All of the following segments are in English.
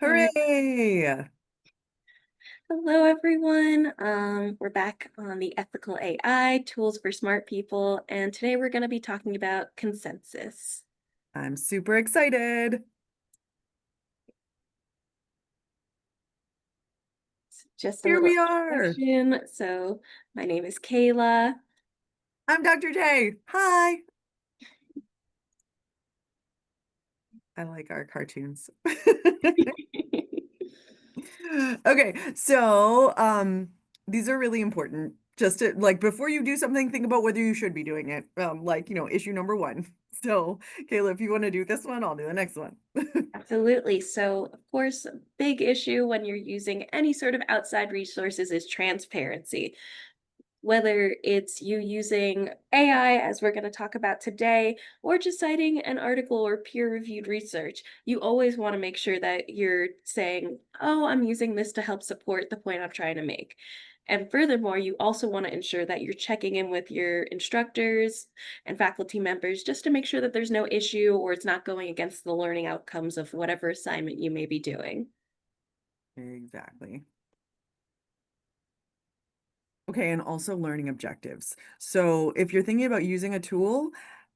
Alright. Hooray! Hello, everyone. We're back on the Ethical AI Tools for Smart People, and today we're going to be talking about consensus. I'm super excited. Just a Here little we are. introduction. So, my name is Kayla. I'm Dr. J. Hi. I like our cartoons. Okay, so these are really important. Just to like before you do something, think about whether you should be doing it. Issue number one. So, Kayla, if you want to do this one, I'll do the next one. Absolutely. So, of course, a big issue when you're using any sort of outside resources is transparency. Whether it's you using AI, as we're going to talk about today, or just citing an article or peer reviewed research, you always want to make sure that you're saying, oh, I'm using this to help support the point I'm trying to make. And furthermore, you also want to ensure that you're checking in with your instructors and faculty members just to make sure that there's no issue or it's not going against the learning outcomes of whatever assignment you may be doing. Exactly. Okay, and also learning objectives. So if you're thinking about using a tool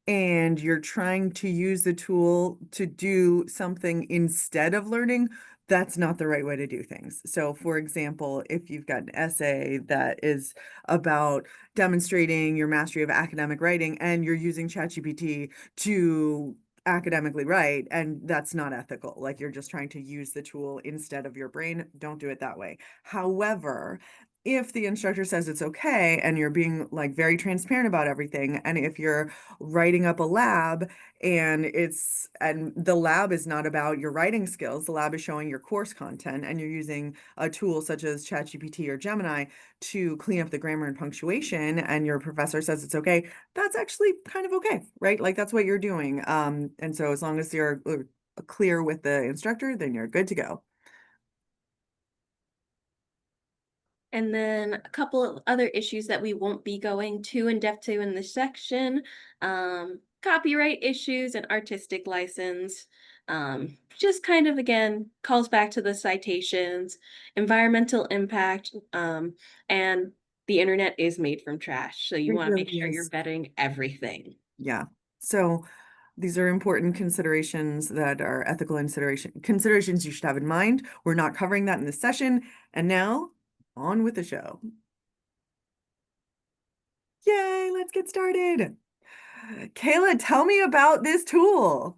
and you're trying to use the tool to do something instead of learning, that's not the right way to do things. So, for example, if you've got an essay that is about demonstrating your mastery of academic writing and you're using ChatGPT to academically write, and that's not ethical. Like you're just trying to use the tool instead of your brain, don't do it that way. However, if the instructor says it's okay and you're being like very transparent about everything, and if you're writing up a lab and the lab is not about your writing skills, the lab is showing your course content, and you're using a tool such as ChatGPT or Gemini to clean up the grammar and punctuation, and your professor says it's okay, that's actually kind of okay, right? Like that's what you're doing. And so as long as you're clear with the instructor, then you're good to go. And then a couple of other issues that we won't be going too in depth to in this section, copyright issues and artistic license. Just kind of again calls back to the citations, environmental impact, and the internet is made from trash. So you It want to make really sure you're is. vetting everything. Yeah. So these are important considerations that are ethical considerations you should have in mind. We're not covering that in this session. And now on with the show. Yay, let's get started. Kayla, tell me about this tool.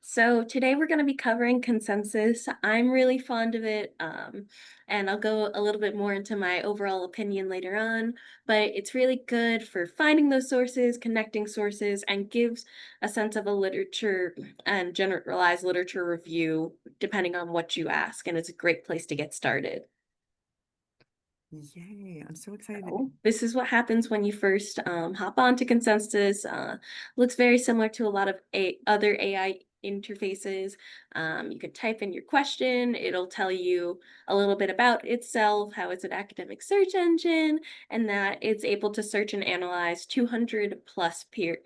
So today we're going to be covering consensus. I'm really fond of it, and I'll go a little bit more into my overall opinion later on. But it's really good for finding those sources, connecting sources, and gives a sense of a literature and generalized literature review depending on what you ask. And it's a great place to get started. Yay, I'm so excited. So this is what happens when you first hop onto Consensus. Looks very similar to a lot of other AI interfaces. You can type in your question. It'll tell you a little bit about itself, how it's an academic search engine, and that it's able to search and analyze 200 plus peer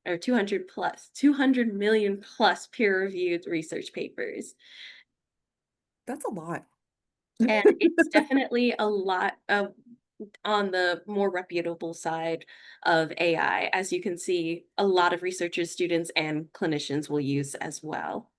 or 200 million plus peer-reviewed research papers. That's a lot. And it's definitely a lot of on the more reputable side of AI. As you can see, a lot of researchers, students, and clinicians will use as well.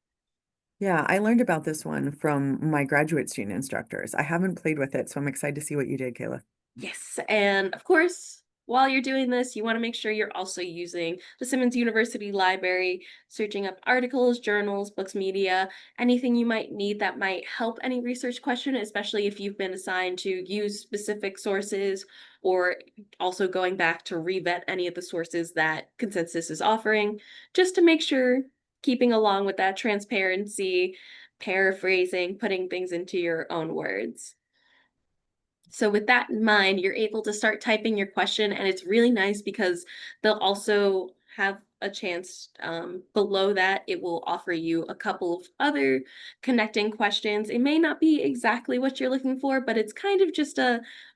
Yeah, I learned about this one from my graduate student instructors. I haven't played with it, so I'm excited to see what you did, Kayla. Yes, and of course, while you're doing this, you want to make sure you're also using the Simmons University Library, searching up articles, journals, books, media, anything you might need that might help any research question, especially if you've been assigned to use specific sources, or also going back to revet any of the sources that Consensus is offering, just to make sure keeping along with that transparency, paraphrasing, putting things into your own words. So with that in mind, you're able to start typing your question, and it's really nice because they'll also have a chance below that. It will offer you a couple of other connecting questions. It may not be exactly what you're looking for, but it's kind of just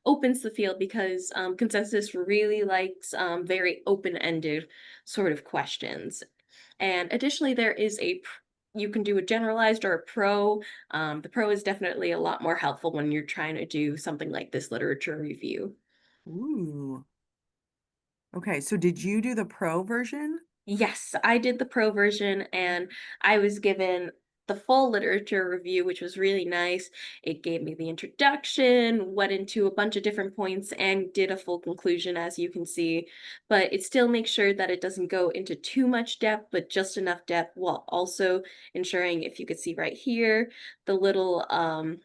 opens the field because Consensus really likes very open-ended sort of questions. And additionally, there is a you can do a generalized or a pro. The pro is definitely a lot more helpful when you're trying to do something like this literature review. Ooh. Okay, so did you do the pro version? Yes, I did the pro version and I was given the full literature review, which was really nice. It gave me the introduction, went into a bunch of different points, and did a full conclusion, as you can see. But it still makes sure that it doesn't go into too much depth, but just enough depth, while also ensuring, if you could see right here, the little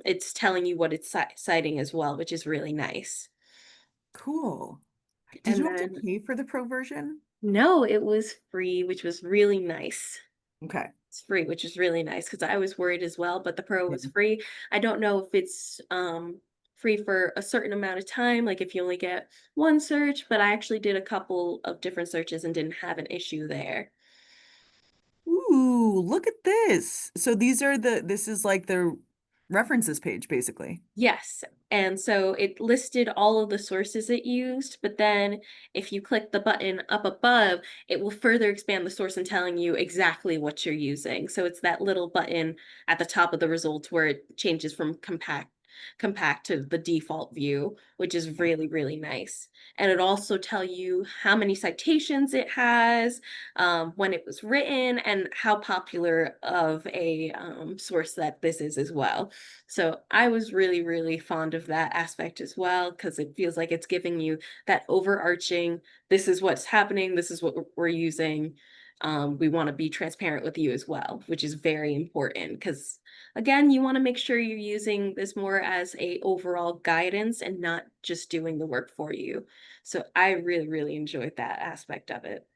it's telling you what it's citing as well, which is really nice. Cool. Did And you have to then pay for the pro version? no, it was free, which was really nice. Okay. It's free, which is really nice because I was worried as well, but the Pro was Yeah. free. I don't know if it's, free for a certain amount of time, like if you only get 1 search, but I actually did a couple of different searches and didn't have an issue there. Ooh, look at this. So this is like the references page, basically. Yes, and so it listed all of the sources it used, but then if you click the button up above, it will further expand the source and telling you exactly what you're using. So it's that little button at the top of the results where it changes from compact to the default view, which is really, really nice. And it also tell you how many citations it has, when it was written, and how popular of a source that this is as well. So I was really, really fond of that aspect as well because it feels like it's giving you that overarching, this is what's happening, this is what we're using. We want to be transparent with you as well, which is very important because again, you want to make sure you're using this more as a overall guidance and not just doing the work for you. So I really, really enjoyed that aspect of it.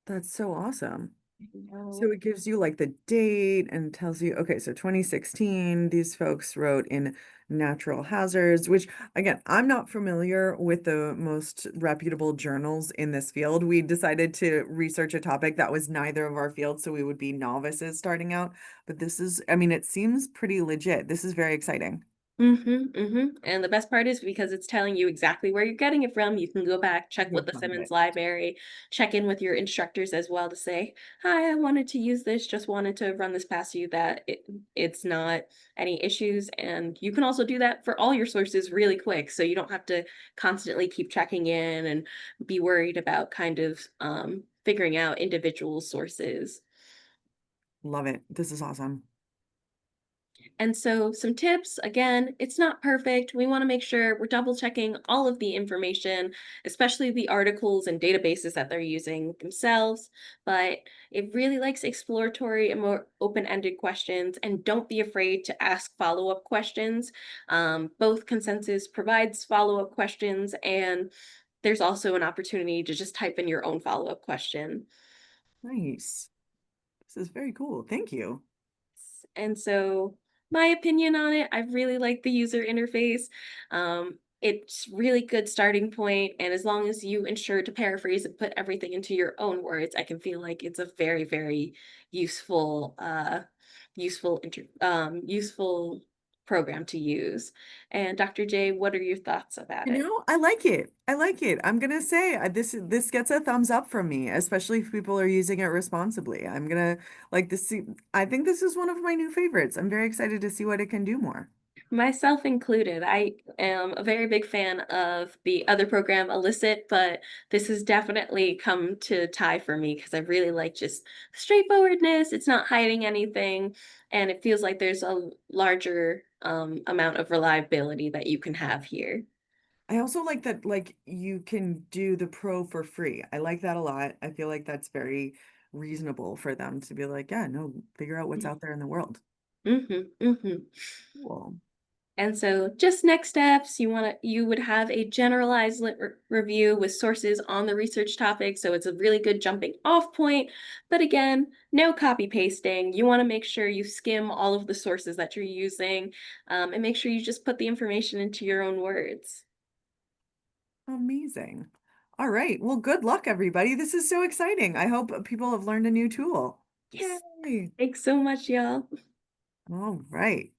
That's so awesome. So No. it gives you like the date and tells you, okay, so 2016, these folks wrote in Natural Hazards, which again, I'm not familiar with the most reputable journals in this field. We decided to research a topic that was neither of our fields, so we would be novices starting out. But this is, I mean, it seems pretty legit. This is very exciting. Mhm, mhm, and the best part is because it's telling you exactly where you're getting it from, you can go back, check Go with the find Simmons it. library, check in with your instructors as well to say, "Hi, I wanted to use this, just wanted to run this past you that it's not any issues," and you can also do that for all your sources really quick, so you don't have to constantly keep checking in and be worried about kind of, figuring out individual sources. Love it. This is awesome. And so, some tips again, it's not perfect. We want to make sure we're double checking all of the information, especially the articles and databases that they're using themselves. But it really likes exploratory and more open ended questions. And don't be afraid to ask follow up questions. Both consensus provides follow up questions, and there's also an opportunity to just type in your own follow up question. Nice. This is very cool. Thank you. And so my opinion on it, I really like the user interface. It's really good starting point, and as long as you ensure to paraphrase and put everything into your own words, I can feel like it's a very, very useful, useful program to use. And Dr. J, what are your thoughts about You it? know, I like it. I like it. I'm gonna say this gets a thumbs up from me, especially if people are using it responsibly. I'm gonna like this. I think this is one of my new favorites. I'm very excited to see what it can do more. Myself included. I am a very big fan of the other program, Elicit, but this has definitely come to tie for me because I really like just straightforwardness. It's not hiding anything, and it feels like there's a larger amount of reliability that you can have here. I also like that like you can do the pro for free. I like that a lot. I feel like that's very reasonable for them to be like, yeah, no, figure out what's out there in the world. Mm-hmm, mm-hmm. Cool. And so just next steps, you would have a generalized review with sources on the research topic, so it's a really good jumping off point. But again, no copy pasting. You want to make sure you skim all of the sources that you're using, and make sure you just put the information into your own words. Amazing. All right. Well, good luck, everybody. This is so exciting. I hope people have learned a new tool. Yes. Yay. Thanks so much, y'all. All right.